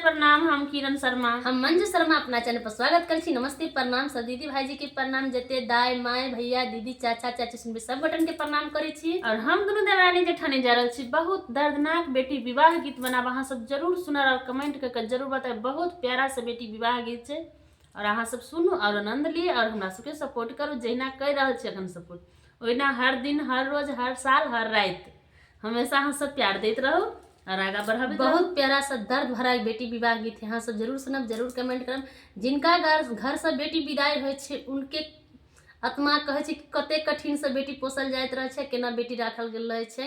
प्रणाम। हम किरण शर्मा, हम मंजू शर्मा अपना चैनल पर स्वागत कर छी। नमस्ते प्रणाम सब दीदी भाई जी के प्रणाम, जते दाई माय भैया दीदी चाचा चाची सुनबे सब बटन के प्रणाम करे छी। और हम दोनों देवरानी जेठानी जा रहे छी बहुत दर्दनाक बेटी विवाह गीत बनाब। अहाँ सब जरूर सुनर और कमेंट करके जरूर बताए। बहुत प्यारा से बेटी विवाह गीत है और अहाँ सब सुनू और आनंद लिए और हमरा सबके सपोर्ट करू। जहिना कर रहा छी अखन सपोर्ट ओहिना हर दिन हर रोज हर साल हर रात हमेशा अहाँ सब प्यार देते रहो और आगा बढ़ाबे। बहुत प्यारा सा दर्द भरा एक बेटी विवाह गीत है, यहाँ सब जरूर सुनब, जरूर कमेंट करब। जिनका घर से बेटी विदाई होइ छै उनके आत्मा कहे छै कि कते कठिन से बेटी पोसल जाइत रहे छै, केना बेटी राखल गेल रहे छै।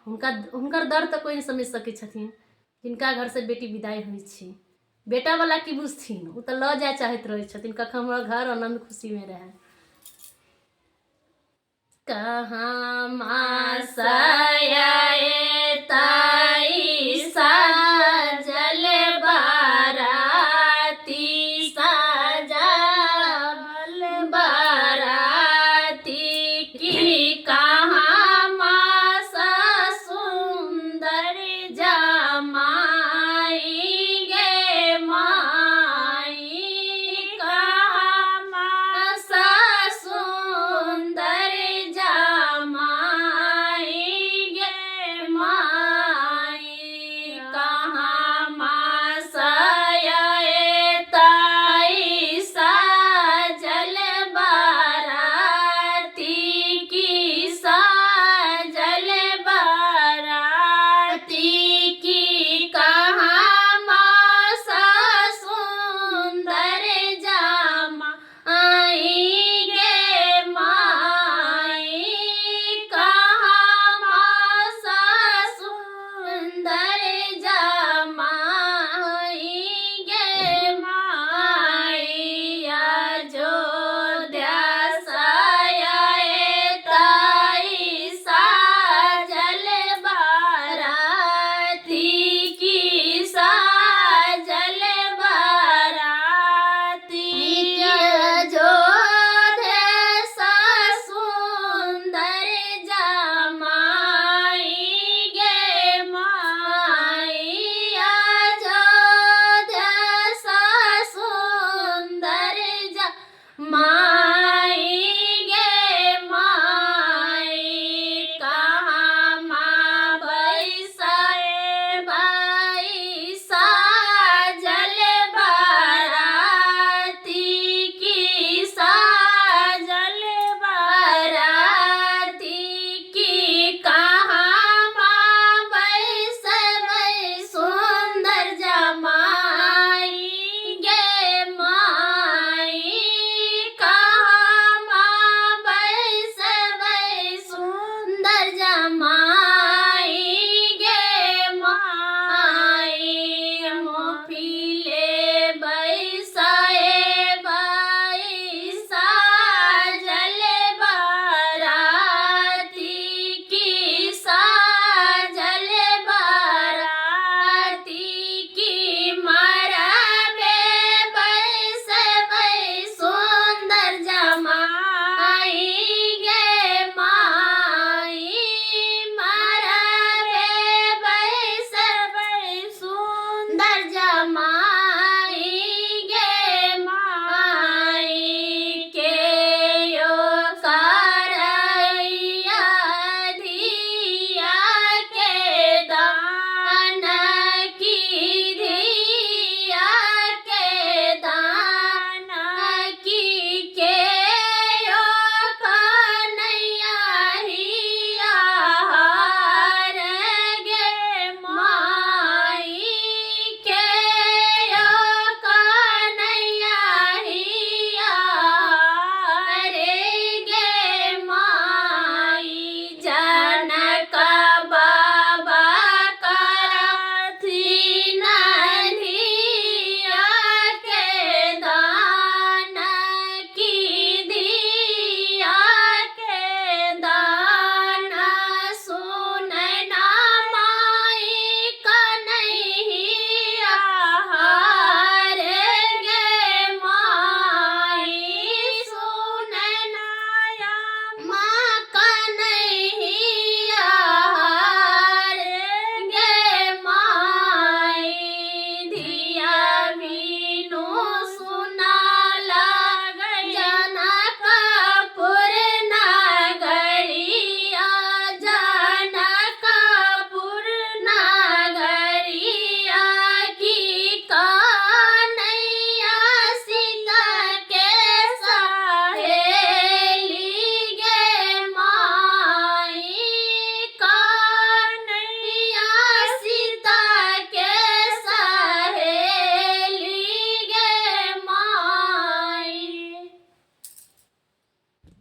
हुनकर दर्द तो कोई नहीं समझ सकै छथिन। जिनका घर से बेटी विदाई होइ छै बेटा वाला की बुझथिन, उ तो ल जाए चाहैत रहे छथिन कखन हमर घर आनंद खुशी में रहे। कहाँ मासाया